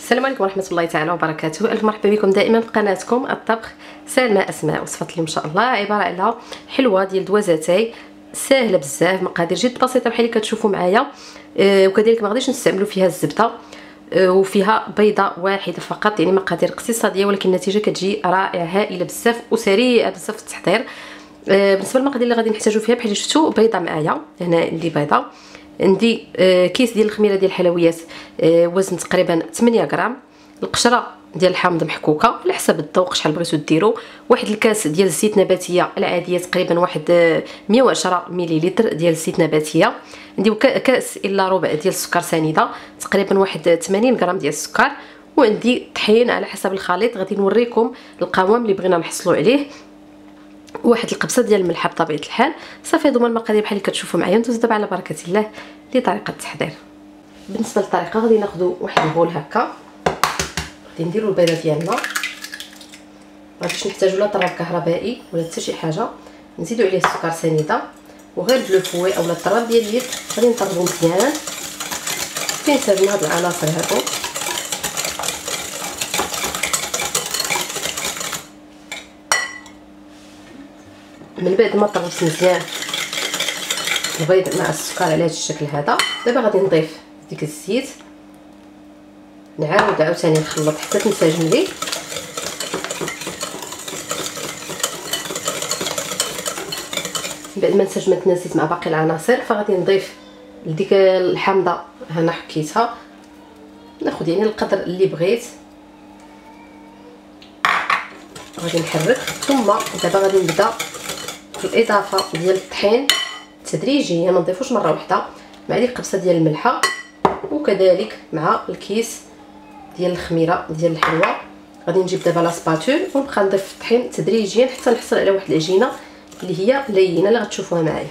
السلام عليكم ورحمه الله تعالى وبركاته. الف مرحبا بكم دائما في قناتكم الطبخ سلمى اسماء. وصفه اليوم ان شاء الله عباره على حلوه ديال دوازاتاي ساهله بزاف، مقادير جد بسيطه بحال اللي كتشوفوا معايا. وكذلك ما غاديش نستعملوا فيها الزبده، وفيها بيضه واحده فقط، يعني مقادير اقتصاديه ولكن النتيجه كتجي رائعه هائله بزاف وسريعه بزاف في التحضير. بالنسبه للمقادير اللي غادي نحتاجوا فيها بحال اللي شفتوا، بيضه معايا هنا عندي بيضه، عندي كيس ديال الخميره ديال الحلويات وزن تقريبا 8 غرام، القشره ديال الحامض محكوكه على حسب الذوق شحال بغيتو ديروا، واحد الكاس ديال الزيت نباتيه العاديه تقريبا واحد 110 مليلتر ديال الزيت نباتيه، عندي كاس الا ربع ديال السكر سنيده تقريبا واحد 80 غرام ديال السكر، وعندي طحين على حسب الخليط. غادي نوريكم القوام اللي بغينا نحصلوا عليه، واحد القبصه ديال الملح بطبيعه الحال. صافي هذوما المقادير بحال اللي كتشوفوا معايا. ندوز دابا على بركه الله لطريقه التحضير. بالنسبه للطريقه غادي ناخذوا واحد البول هكا، غادي نديروا البيضه ديالنا، ما غاديش نحتاجوا لا طراب كهربائي ولا حتى شي حاجه، نزيدوا عليه السكر سنيده وغير بلو فوي اولا الطراب ديال اليد، غادي نطربوا مزيان فين سالنا هاد العناصر هادو. من بعد ما طربت مزيان البيض مع السكر على هذا الشكل هذا، دابا غادي نضيف ديك الزيت، نعاود عاوتاني نخلط حتى تنسجم لي. بعد ما انسجمت الزيت مع باقي العناصر فغادي نضيف لديك الحامضه، هنا حكيتها، ناخذ يعني القدر اللي بغيت، غادي نحرك. ثم دابا غادي نبدا في الاضافه ديال الطحين تدريجيا، ما نضيفوش مره واحده، مع ديك القبصه ديال الملحه وكذلك مع الكيس ديال الخميره ديال الحلوه. غادي نجيب دابا لا سباتول ونبقى نضيف الطحين تدريجيا حتى نحصل على واحد العجينه اللي هي لينه اللي غتشوفوها معايا.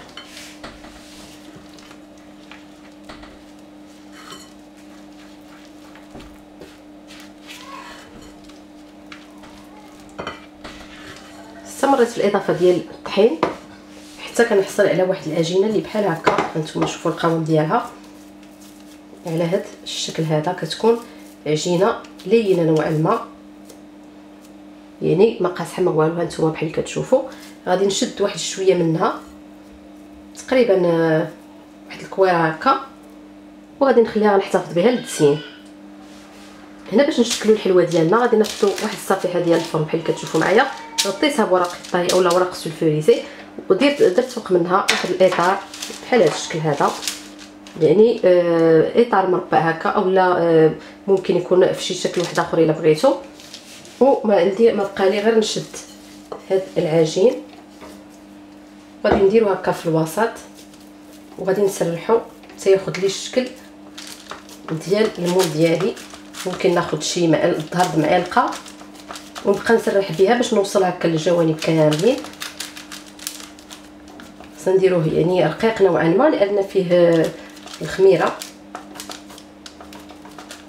استمرت في الاضافه ديال الطحين حتى كنحصل على واحد العجينه اللي بحال هكا. هانتوما شوفوا القوام ديالها على هذا الشكل هذا، كتكون عجينه لينه نوعا ما، يعني ما قاصحه ما والو. هانتوما بحال اللي كتشوفوا غادي نشد واحد شويه منها تقريبا واحد الكويره هكا، وغادي نخليها نحتفظ بها للتزيين. هنا باش نشكلوا الحلوه ديالنا غادي ناخذوا واحد الصفيحه ديال الفرن بحال اللي كتشوفوا معايا، غطيتها بورق طهي اولا ورق سلفوريزي، درت فوق منها واحد الاطار بحال هذا الشكل هذا، يعني اطار مربع هكا اولا ممكن يكون في شي شكل واحد اخر الا بغيتو. وما عندي ما بقى لي غير نشد هاد العجين، غادي نديرو هكا في الوسط وغادي نسرحو حتى ياخذ لي الشكل ديال المول ديالي. ممكن ناخذ شي الظهر بمعلقه ونبقى نسرح بها باش نوصل هكا للجوانب كاملين. سنديروه يعني رقيق نوعا ما لان فيه الخميره.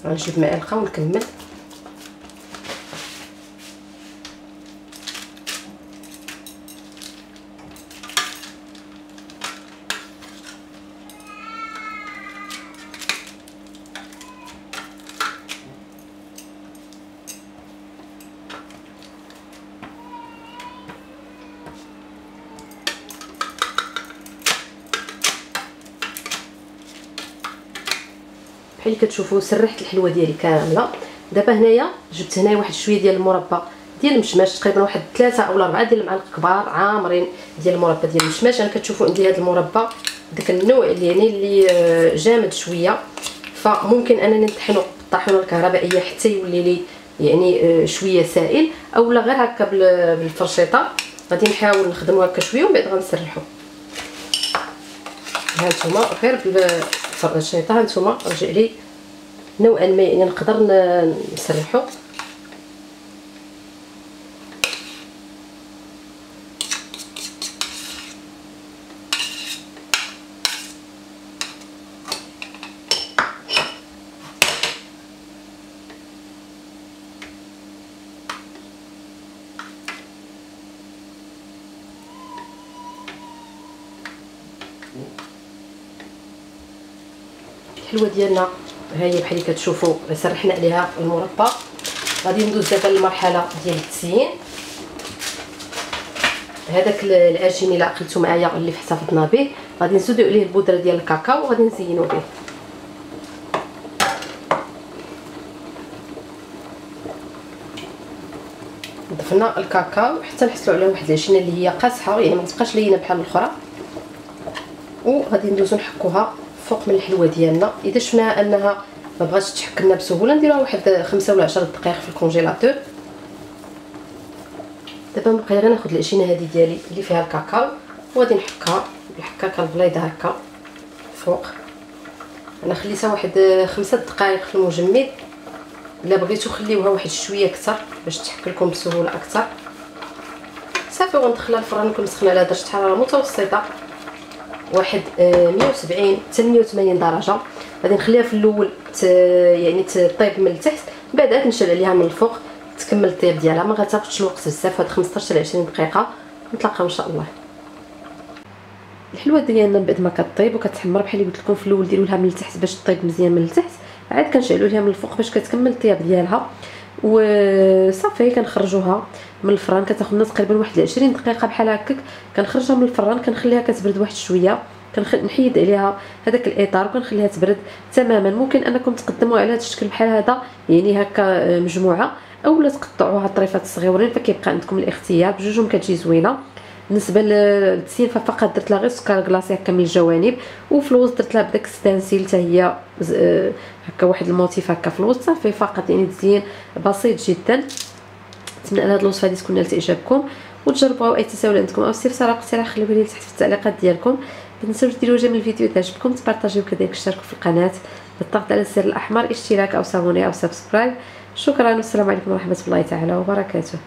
غنجيب معلقه ونكمل. بحال اللي كتشوفوا سرحت الحلوه ديالي كامله. دابا هنايا جبت هنايا واحد شويه ديال المربى ديال المشماش، تقريبا واحد 3 أو 4 ديال المعالق كبار عامرين ديال المربى ديال المشماش. انا كتشوفوا عندي هذا المربى داك النوع اللي جامد شويه، فممكن انني نطحنو بالطاحونه الكهربائيه حتى يولي لي يعني شويه سائل، اولا غير هكا بالفرشيطه. غادي نحاول نخدمو هكا شويه ومن بعد غنسرحو. هانتوما غير بالفرشيطه هانتوما رجع لي نوعا ما، يعني نقدر نسرحو. الحلوه ديالنا ها هي بحال اللي كتشوفوا سرحنا عليها المربى. غادي ندوز دابا للمرحله ديال التزيين. هذاك العجين اللي عقلتو معايا اللي احتفظنا به غادي نزيدو عليه البودره ديال الكاكاو وغادي نزينو به. ضفنا الكاكاو حتى نحصلوا على واحد العجينه اللي هي قاصحه، يعني ما تبقاش لينه بحال الاخرى. وغادي ندوزو نحكوها فوق من الحلوه ديالنا. اذا شفنا انها ما بغاتش تحك لنا بسهوله نديروها واحد 5 ولا 10 دقائق في الكونجيلاتور. دابا نبقى غير ناخذ العجينه هذه ديالي اللي فيها الكاكاو وغادي نحكها بالحكه كالبليضه هكا فوق. انا خليتها واحد 5 دقائق في المجمد. الا بغيتو خليوها واحد شويه اكثر باش تحك لكم بسهوله اكثر. صافي وندخلها الفران نكون مسخنه على درجه حراره متوسطه، واحد 170 حتى 180 درجه. غادي نخليها في الاول يعني تطيب من التحت، بعد عاد نشعل عليها من الفوق تكمل الطياب ديالها. ما غتاخذش الوقت بزاف، هاد 15 ل 20 دقيقه. نتلاقاو ان شاء الله. الحلوه ديالنا بعد ما كطيب وكتحمر بحال اللي قلت لكم في الاول، ديروا لها من التحت باش تطيب مزيان من التحت، عاد كنشعلوا ليها من الفوق باش كتكمل الطياب ديالها. وصافي كنخرجوها من الفران. كتاخذ لنا تقريبا واحد 20 دقيقه بحال هكاك. كنخرجها من الفران كنخليها كتبرد واحد شويه، نحيد عليها هذاك الاطار وكنخليها تبرد تماما. ممكن انكم تقدموا على هذا الشكل بحال هذا، يعني هكا مجموعه، اولا تقطعوها طريفات صغيورين، فكيبقى عندكم الاختيار. بجوجهم كتجي زوينه. بالنسبه للتزيين فقط درت لها غير سكر كلاصي هكا من الجوانب، وفي الوسط درت لها بداك ستانسيل حتى هي هكا واحد الموتيف هكا في الوسط. صافي فقط، يعني تزيين بسيط جدا. نتمنى ان هذه الوصفه هذه تكون نالت اعجابكم وتجربوها. اي تساؤل عندكم او استفسار او اقتراح خليوه لي تحت في التعليقات ديالكم. ما تنساوش ديروا جيم الفيديو اذا عجبكم، تبارطاجيو وكذلك تشتركوا في القناه بالضغط على الزر الاحمر اشتراك او سابوني او سبسكرايب. شكرا والسلام عليكم ورحمه الله تعالى وبركاته.